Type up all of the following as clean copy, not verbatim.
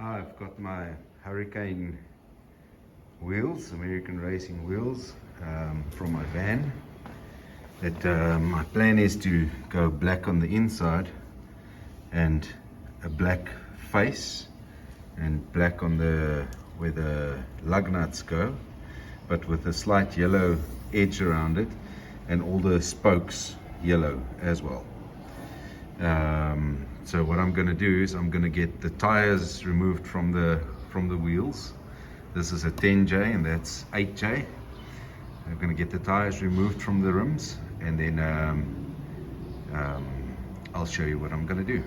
I've got my Hurricane wheels, American Racing wheels, from my van. My plan is to go black on the inside and a black face and black on where the lug nuts go, but with a slight yellow edge around it, and all the spokes yellow as well. So what I'm going to do is I'm going to get the tires removed from the wheels. This is a 10J and that's 8J. I'm going to get the tires removed from the rims, and then I'll show you what I'm going to do.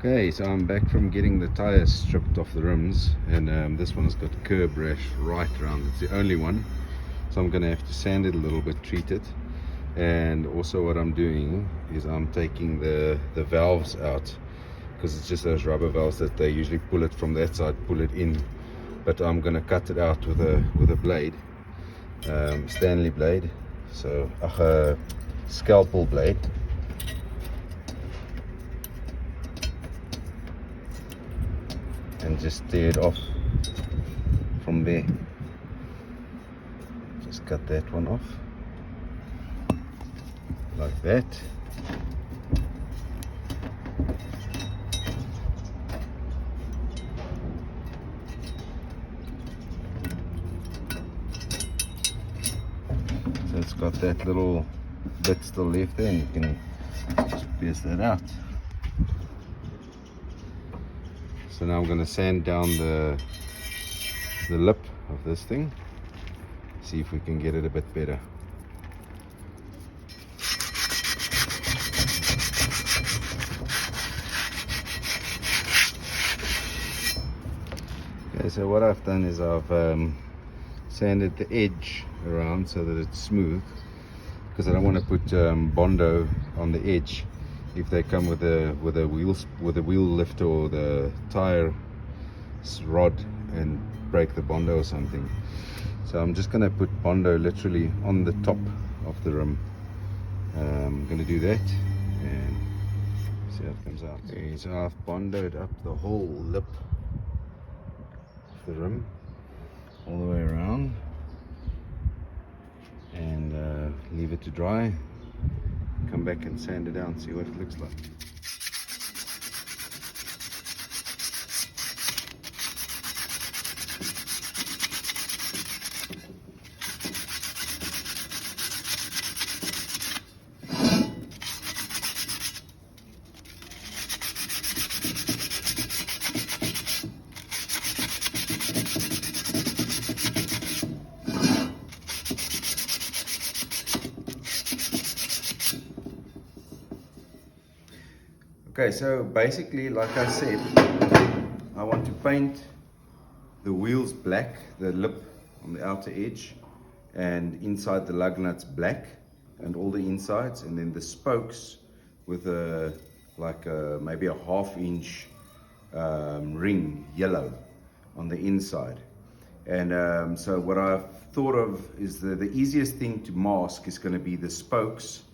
Okay, so I'm back from getting the tires stripped off the rims, and this one's got curb rash right around. It's the only one, so I'm going to have to sand it a little bit, treat it. And also what I'm doing is I'm taking the valves out, because it's just those rubber valves that they usually pull it from that side, pull it in, but I'm going to cut it out with a blade, Stanley blade, so a scalpel blade. And just tear it off from there. Just cut that one off like that. So it's got that little bit still left there, and you can just pierce that out. So now I'm going to sand down the lip of this thing, see if we can get it a bit better. Okay, so what I've done is I've sanded the edge around so that it's smooth, because I don't want to put Bondo on the edge if they come with a wheel lifter or the tire rod and break the Bondo or something. So I'm just going to put Bondo literally on the top of the rim. I'm going to do that and see how it comes out. Okay, so I've Bondoed up the whole lip of the rim all the way around, and leave it to dry. Come back and sand it down, see what it looks like. Okay, so basically, like I said, I want to paint the wheels black, the lip on the outer edge, and inside the lug nuts black, and all the insides, and then the spokes with maybe a half-inch ring yellow on the inside. And so what I've thought of is the easiest thing to mask is going to be the spokes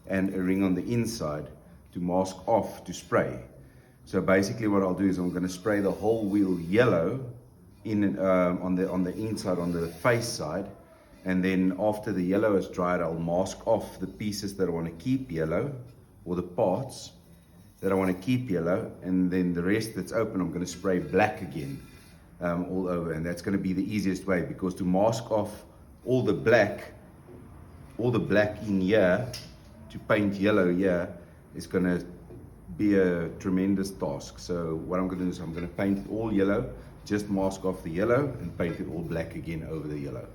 and a ring on the inside to mask off to spray. So basically what I'll do is I'm going to spray the whole wheel yellow on the inside, on the face side, and then after the yellow is dried, I'll mask off the pieces that I want to keep yellow, or the parts that I want to keep yellow, and then the rest that's open I'm going to spray black again all over. And that's going to be the easiest way, because to mask off all the black all the black in here to paint yellow here is going to be a tremendous task. So what I'm going to do is I'm going to paint it all yellow, just mask off the yellow and paint it all black again over the yellow.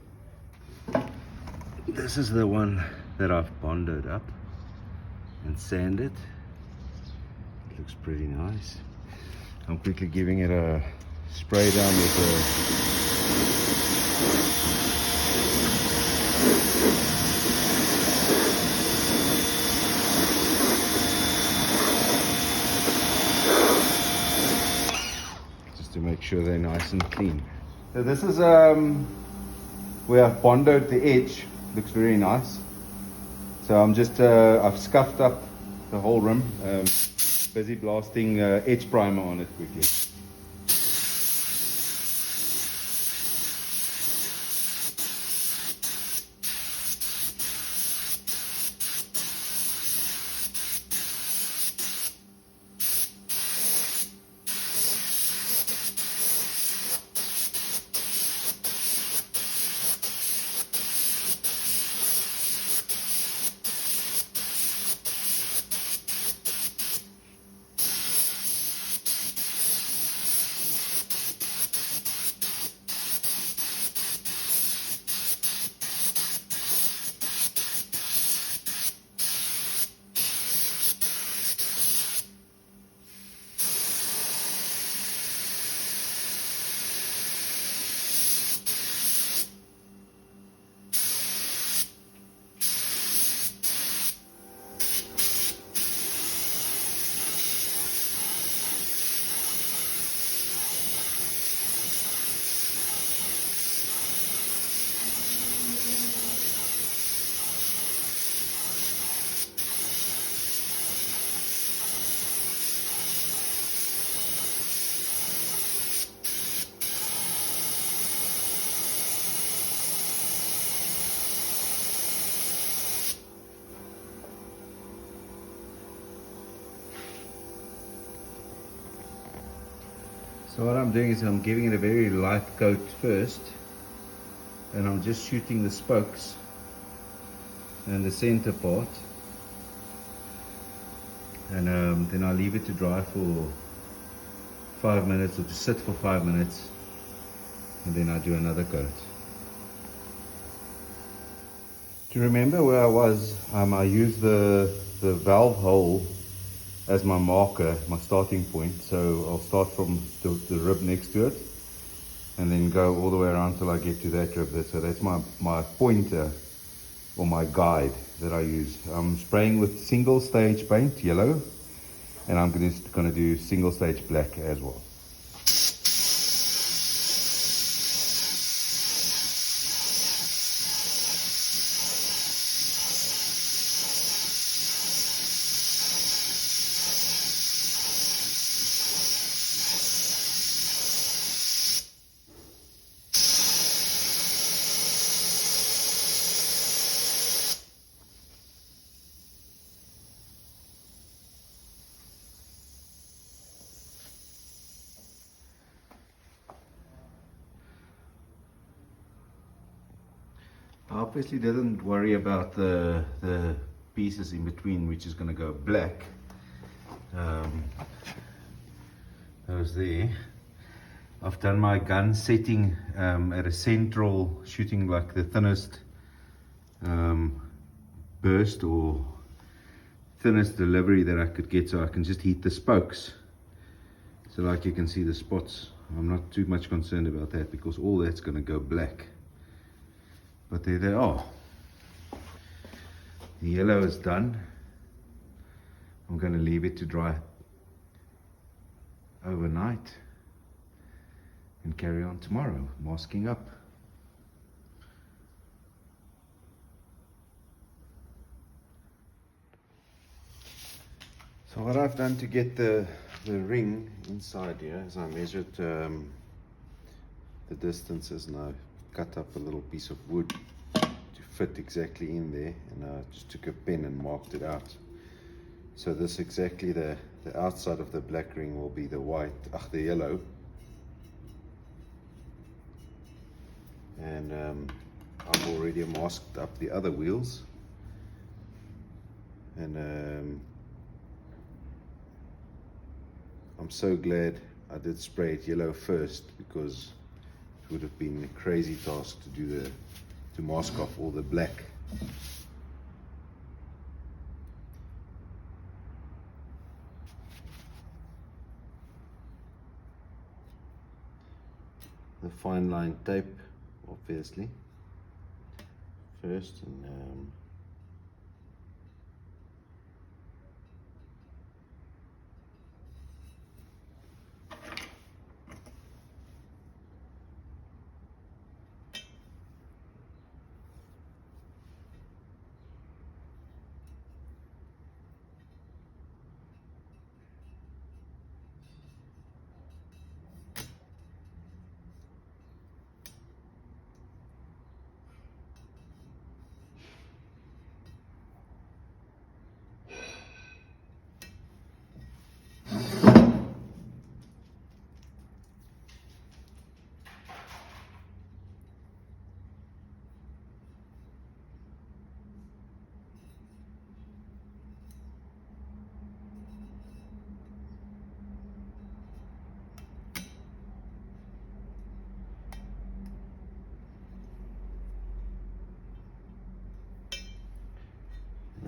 This is the one that I've bonded up and sanded. It looks pretty nice. I'm quickly giving it a spray down with just to make sure they're nice and clean. So this is where I've bonded the edge. Looks very nice. So I'm just I've scuffed up the whole rim. Busy blasting edge primer on it quickly. So what I'm doing is I'm giving it a very light coat first, and I'm just shooting the spokes and the center part, and then I leave it to dry for 5 minutes, or to sit for 5 minutes, and then I do another coat. To remember where I was, I used the valve hole as my marker, my starting point. So I'll start from the rib next to it and then go all the way around till I get to that rib there. So that's my pointer or my guide that I use. I'm spraying with single stage paint, yellow, and I'm just going to do single stage black as well. I obviously didn't worry about the pieces in between, which is going to go black. Those there. I've done my gun setting at a central, shooting like the thinnest burst or thinnest delivery that I could get, so I can just heat the spokes. So like you can see the spots, I'm not too much concerned about that because all that's going to go black. But there they are. The yellow is done. I'm going to leave it to dry overnight and carry on tomorrow, masking up. So what I've done to get the ring inside here is I measured the distances, and I cut up a little piece of wood to fit exactly in there, and I just took a pen and marked it out. So this exactly the outside of the black ring will be the white, the yellow, and I've already masked up the other wheels. And I'm so glad I did spray it yellow first, because it would have been a crazy task to do to mask off all the black. The fine line tape, obviously, first, and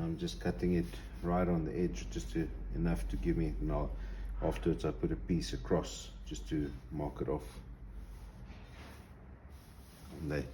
I'm just cutting it right on the edge, just enough to give me. Now afterwards I put a piece across just to mark it off on that.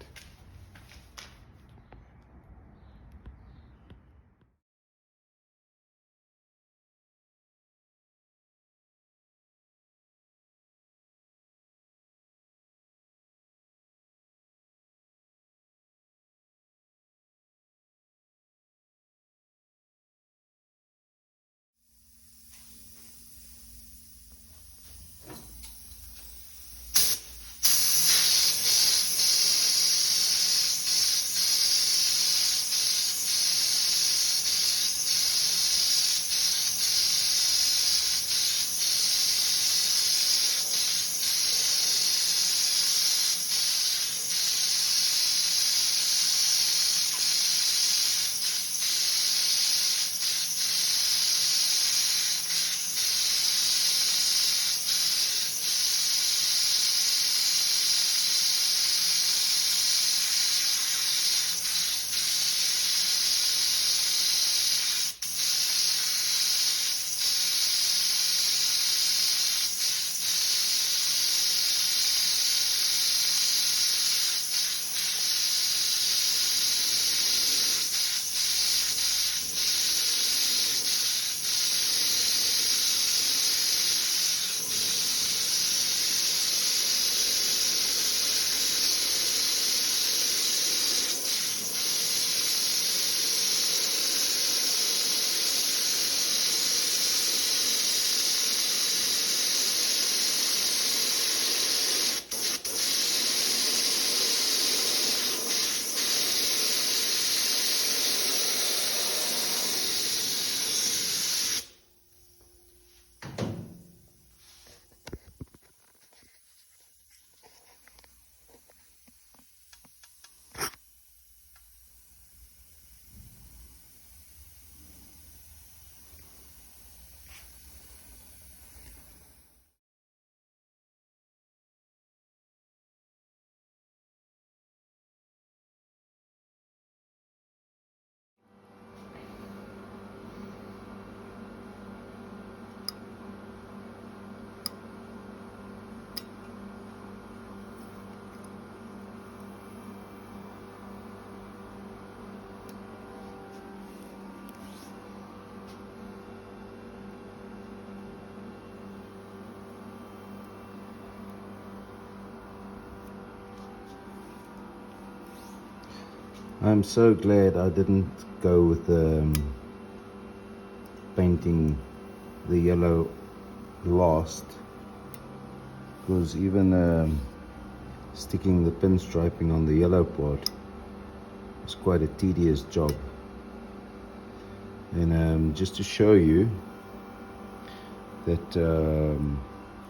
I'm so glad I didn't go with painting the yellow last, because even sticking the pinstriping on the yellow part is quite a tedious job. And just to show you that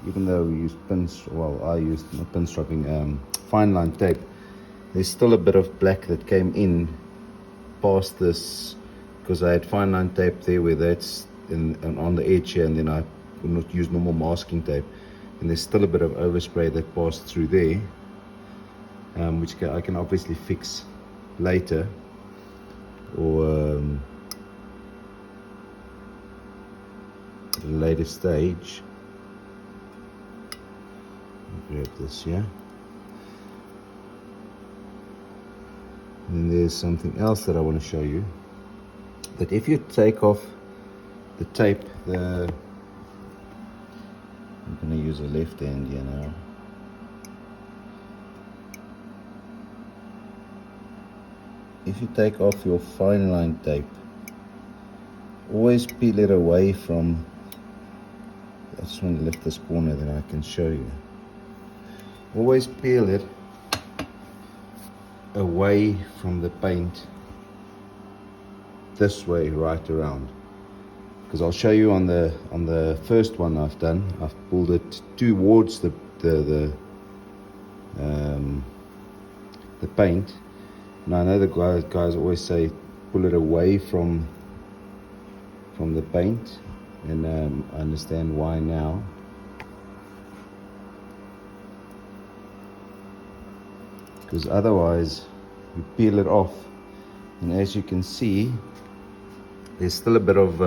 even though we used I used not pinstriping, fine line tape, there's still a bit of black that came in past this because I had fine line tape there where that's on the edge here, and then I would not use normal masking tape, and there's still a bit of overspray that passed through there, which I can obviously fix later, or at a later stage. Grab this here. And there's something else that I want to show you, that if you take off the tape, I'm going to use a left hand here now. If you take off your fine line tape, always peel it away from, I just want to lift this corner, then I can show you. Always peel it away from the paint this way, right around, because I'll show you on the first one I've done, I've pulled it towards the paint. Now I know the guys always say pull it away from the paint, and I understand why now. Because otherwise you peel it off, and as you can see, there's still a bit of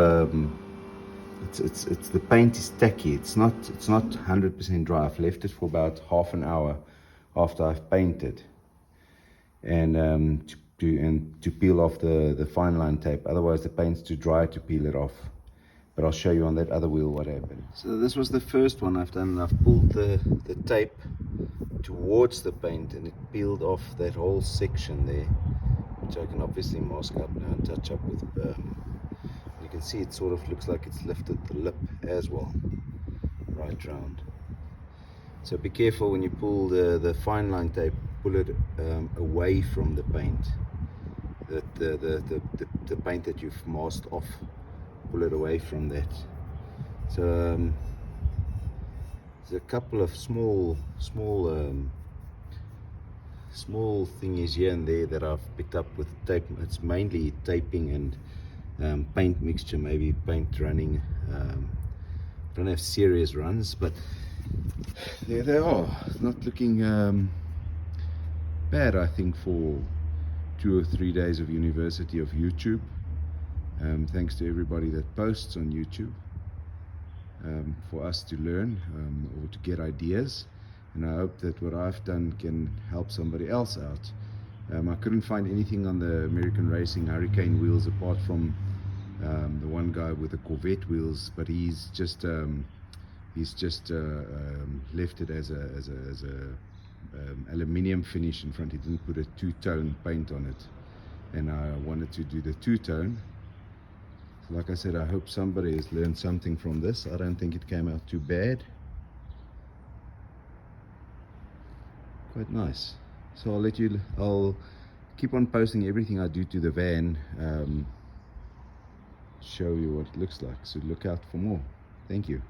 it's the paint is tacky. It's not 100% dry. I've left it for about half an hour after I've painted, and to peel off the fine line tape. Otherwise the paint's too dry to peel it off. But I'll show you on that other wheel what happened. So this was the first one I've done. I've pulled the tape towards the paint, and it peeled off that whole section there, which I can obviously mask up now and touch up with. You can see it sort of looks like it's lifted the lip as well, right round. So be careful when you pull the fine line tape. Pull it away from the paint, the paint that you've masked off. Pull it away from that. So there's a couple of small thingies here and there that I've picked up with tape. It's mainly taping and paint mixture, maybe paint running. Don't have serious runs, but there they are. It's not looking bad, I think, for 2 or 3 days of University of YouTube. Thanks to everybody that posts on YouTube, for us to learn or to get ideas, and I hope that what I've done can help somebody else out. I couldn't find anything on the American Racing Hurricane wheels apart from the one guy with the Corvette wheels, but he's just left it as a aluminium finish in front. He didn't put a two-tone paint on it, and I wanted to do the two-tone. Like I said, I hope somebody has learned something from this. I don't think it came out too bad. Quite nice. So I'll keep on posting everything I do to the van, show you what it looks like. So look out for more. Thank you.